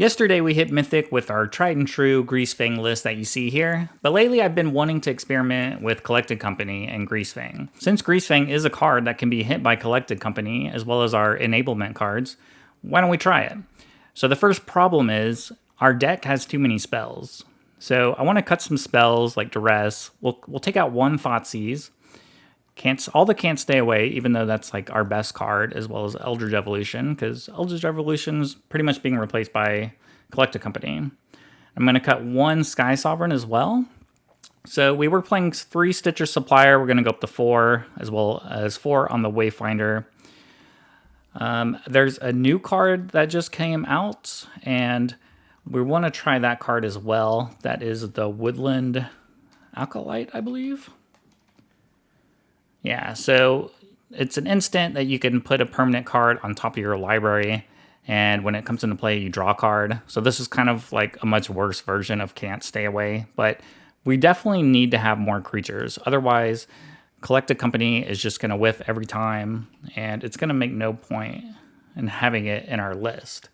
Yesterday we hit Mythic with our tried and true Greasefang list that you see here, but lately I've been wanting to experiment with Collected Company and Greasefang. Since Greasefang is a card that can be hit by Collected Company as well as our enablement cards, why don't we try it? So the first problem is our deck has too many spells. So I want to cut some spells like Duress. We'll take out one Thoughtseize. All the Can't Stay Away, even though that's like our best card, as well as Eldritch Evolution, because Eldritch Evolution is pretty much being replaced by Collected Company. I'm going to cut one Skysovereign as well. So we were playing 3 Stitcher Supplier. We're going to go up to 4, as well as 4 on the Wayfinder. There's a new card that just came out, and we want to try that card as well. That is the Woodland Acolyte, I believe. Yeah, so it's an instant that you can put a permanent card on top of your library, and when it comes into play, you draw a card. So this is kind of like a much worse version of Can't Stay Away, but we definitely need to have more creatures. Otherwise, Collected Company is just going to whiff every time, and it's going to make no point in having it in our list.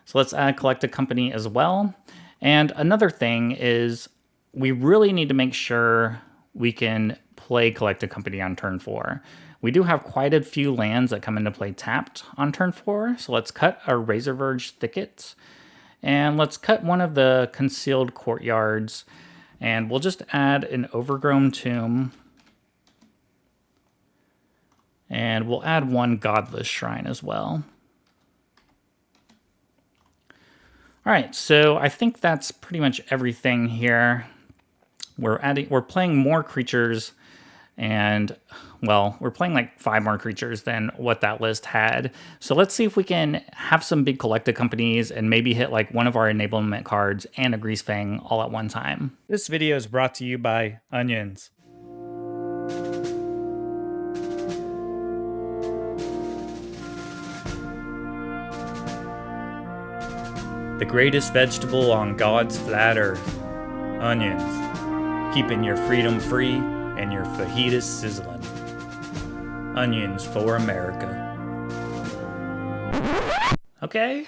So let's add Collected Company as well. And another thing is we really need to make sure we can play Collected Company on turn 4. We do have quite a few lands that come into play tapped on turn 4, so let's cut our Razorverge Thickets, and let's cut one of the Concealed Courtyards, and we'll just add an Overgrown Tomb, and we'll add one Godless Shrine as well. Alright, so I think that's pretty much everything here. We're playing more creatures, and, well, we're playing like 5 more creatures than what that list had. So let's see if we can have some big Collected Companies and maybe hit like one of our enablement cards and a Greasefang all at one time. This video is brought to you by onions. The greatest vegetable on God's flat earth. Onions. Keeping your freedom free and your fajitas sizzling. Onions for America. Okay.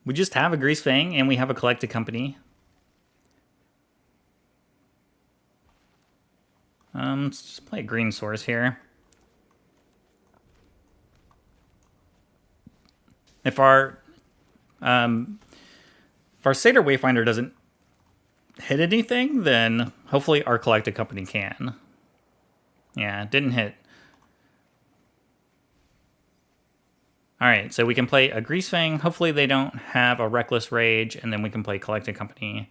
We just have a Greasefang and we have a Collected Company. Let's just play a green source here. If our Satyr Wayfinder doesn't hit anything, then hopefully our Collected Company can. Yeah, it didn't hit. Alright, so we can play a Greasefang. Hopefully they don't have a Reckless Rage, and then we can play Collected Company.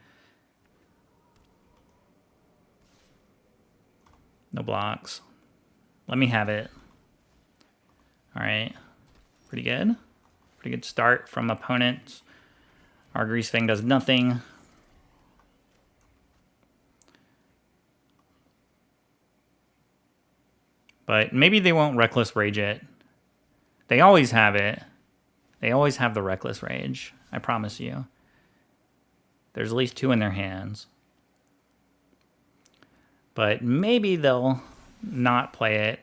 No blocks. Let me have it. Alright, pretty good. Pretty good start from opponents. Our Greasefang does nothing. But maybe they won't Reckless Rage it. They always have it. They always have the Reckless Rage. I promise you. There's at least 2 in their hands. But maybe they'll not play it.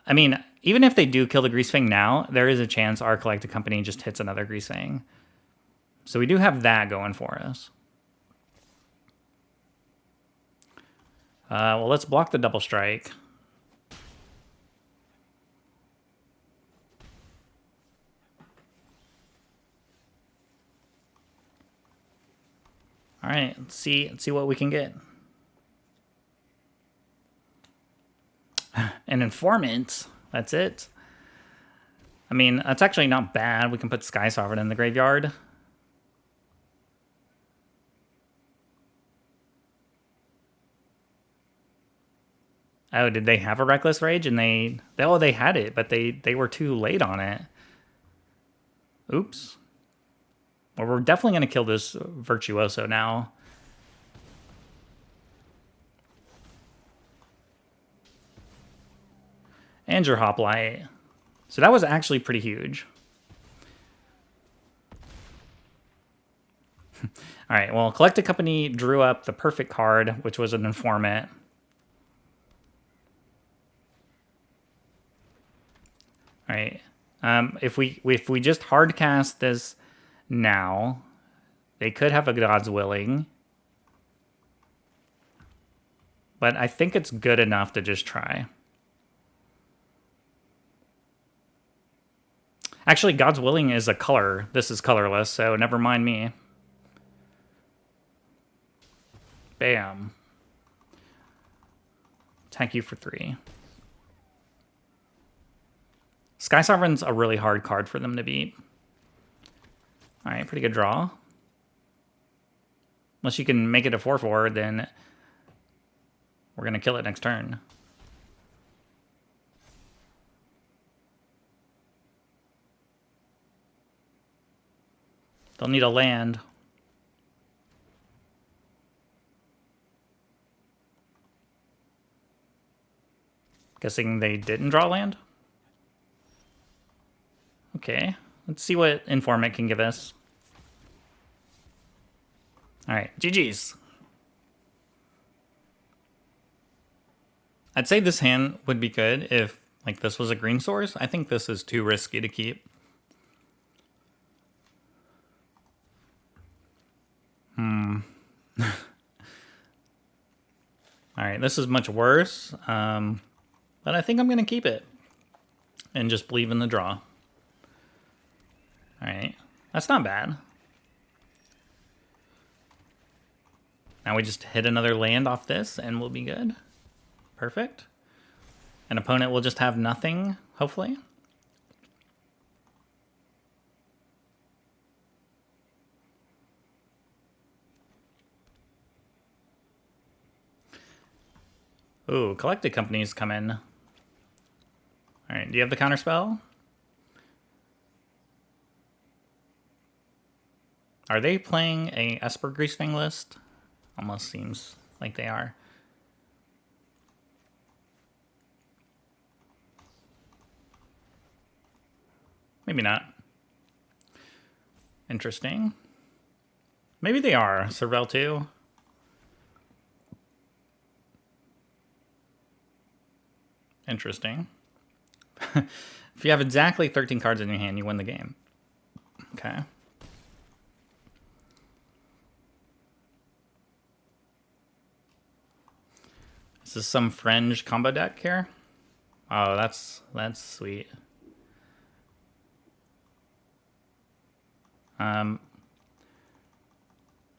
I mean, even if they do kill the Greasefang now, there is a chance our Collected Company just hits another Greasefang. So we do have that going for us. Well, let's block the double strike. All right, let's see what we can get. An Informant, that's it. I mean, that's actually not bad. We can put Skysovereign in the graveyard. Oh, did they have a Reckless Rage? And they had it, but they were too late on it. Oops. Well, we're definitely going to kill this Virtuoso now. And your Hoplite. So that was actually pretty huge. Alright, well, Collected Company drew up the perfect card, which was an Informant. Alright. If we just hard cast this Now, they could have a God's Willing. But I think it's good enough to just try. Actually, God's Willing is a color. This is colorless, so never mind me. Bam. Attack you for 3. Skysovereign's a really hard card for them to beat. Alright, pretty good draw. Unless you can make it a 4/4, then we're going to kill it next turn. They'll need a land. Guessing they didn't draw land? Okay, let's see what Informant can give us. Alright, GG's. I'd say this hand would be good if, like, this was a green source. I think this is too risky to keep. Alright, this is much worse. But I think I'm going to keep it. And just believe in the draw. Alright, that's not bad. Now we just hit another land off this and we'll be good. Perfect. An opponent will just have nothing, hopefully. Ooh, Collected Companies come in. Alright, do you have the counterspell? Are they playing a Esper Greasefang list? Almost seems like they are. Maybe not. Interesting. Maybe they are. Sorrel too. Interesting. If you have exactly 13 cards in your hand, you win the game. Okay. Is this some fringe combo deck here? Oh, that's sweet. I'm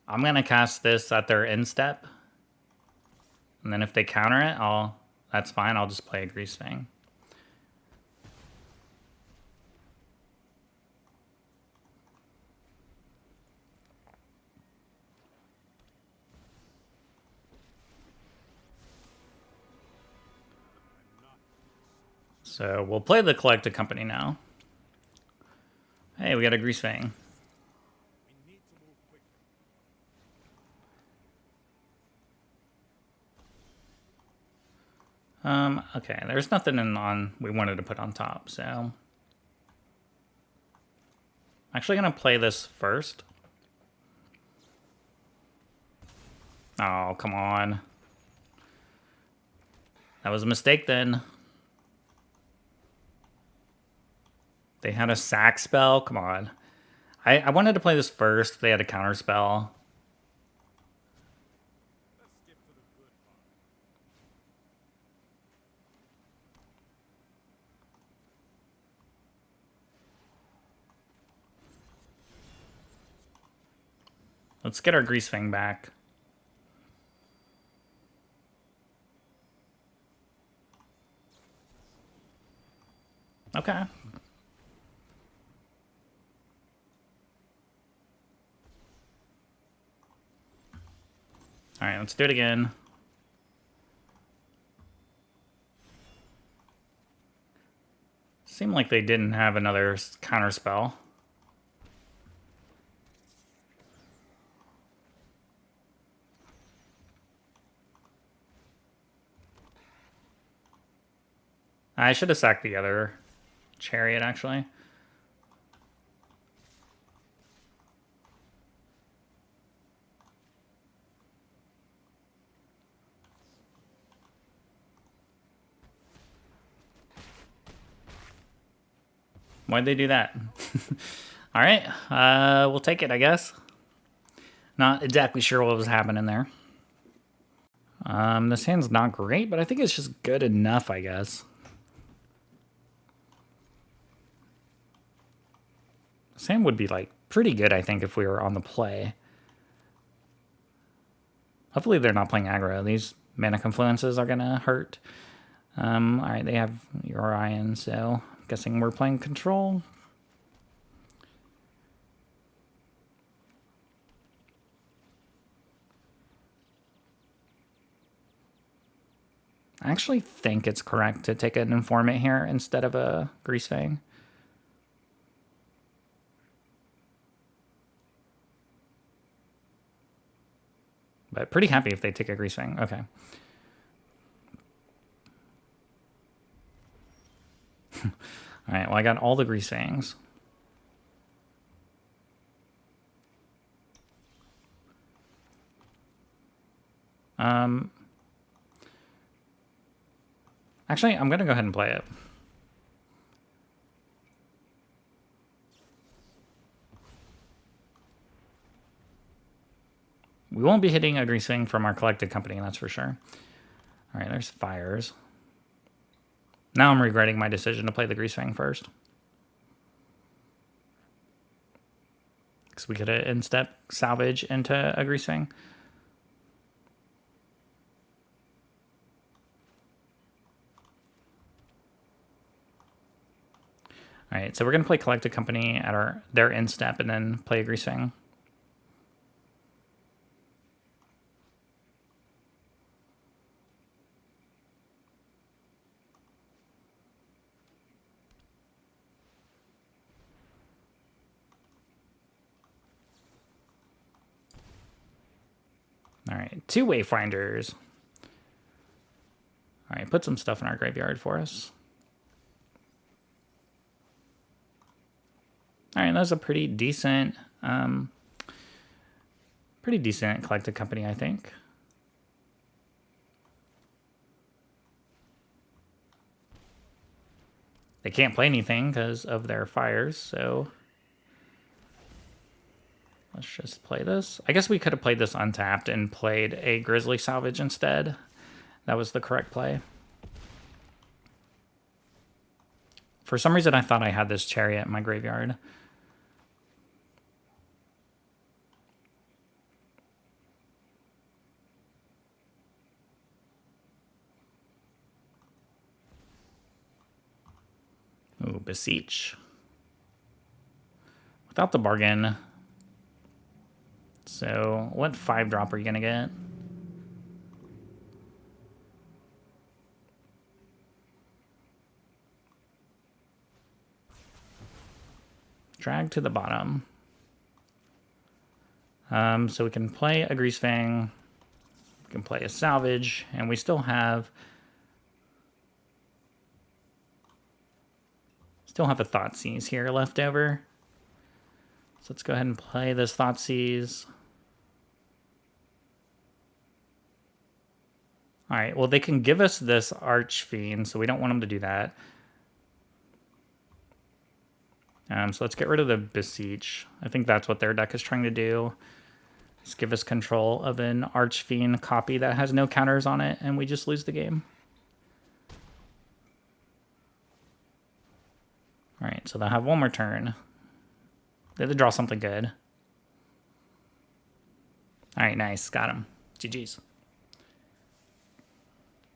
gonna cast this at their end step. And then if they counter it, that's fine, I'll just play a Greasefang. So we'll play the Collected Company now. Hey, we got a Greasefang. Okay, there's nothing we wanted to put on top, so I'm actually gonna play this first. Oh, come on. That was a mistake then. They had a sack spell? Come on. I wanted to play this first. They had a counter spell. Let's get our Greasefang back. Okay. Alright, let's do it again. Seemed like they didn't have another counter spell. I should have sacked the other Chariot, actually. Why'd they do that? All right, we'll take it, I guess. Not exactly sure what was happening there. This hand's not great, but I think it's just good enough, I guess. This hand would be, like, pretty good, I think, if we were on the play. Hopefully they're not playing aggro. These Mana Confluences are going to hurt. All right, they have Orion, so I'm guessing we're playing control. I actually think it's correct to take an Informant here instead of a Greasefang. But pretty happy if they take a Greasefang. Okay. All right, well, I got all the Greasefangs. Actually, I'm going to go ahead and play it. We won't be hitting a Greasefang from our collected company, that's for sure. All right, there's fires. Now I'm regretting my decision to play the Greasefang first. Because we could have instep salvage into a Greasefang. All right, so we're going to play Collected Company at their instep and then play a Greasefang. All right, 2 Wayfinders. All right, put some stuff in our graveyard for us. All right, that's a pretty decent collected company, I think. They can't play anything because of their fires, so let's just play this. I guess we could have played this untapped and played a Grisly Salvage instead. That was the correct play. For some reason, I thought I had this Chariot in my graveyard. Ooh, Beseech. Without the bargain. So, what 5-drop are you going to get? Drag to the bottom. So we can play a Greasefang. We can play a Salvage. And we still have a Thoughtseize here left over. So let's go ahead and play this Thoughtseize. All right, well, they can give us this Archfiend, so we don't want them to do that. So let's get rid of the Beseech. I think that's what their deck is trying to do. Just give us control of an Archfiend copy that has no counters on it, and we just lose the game. All right, so they'll have one more turn. They have to draw something good. All right, nice. Got him. GG's.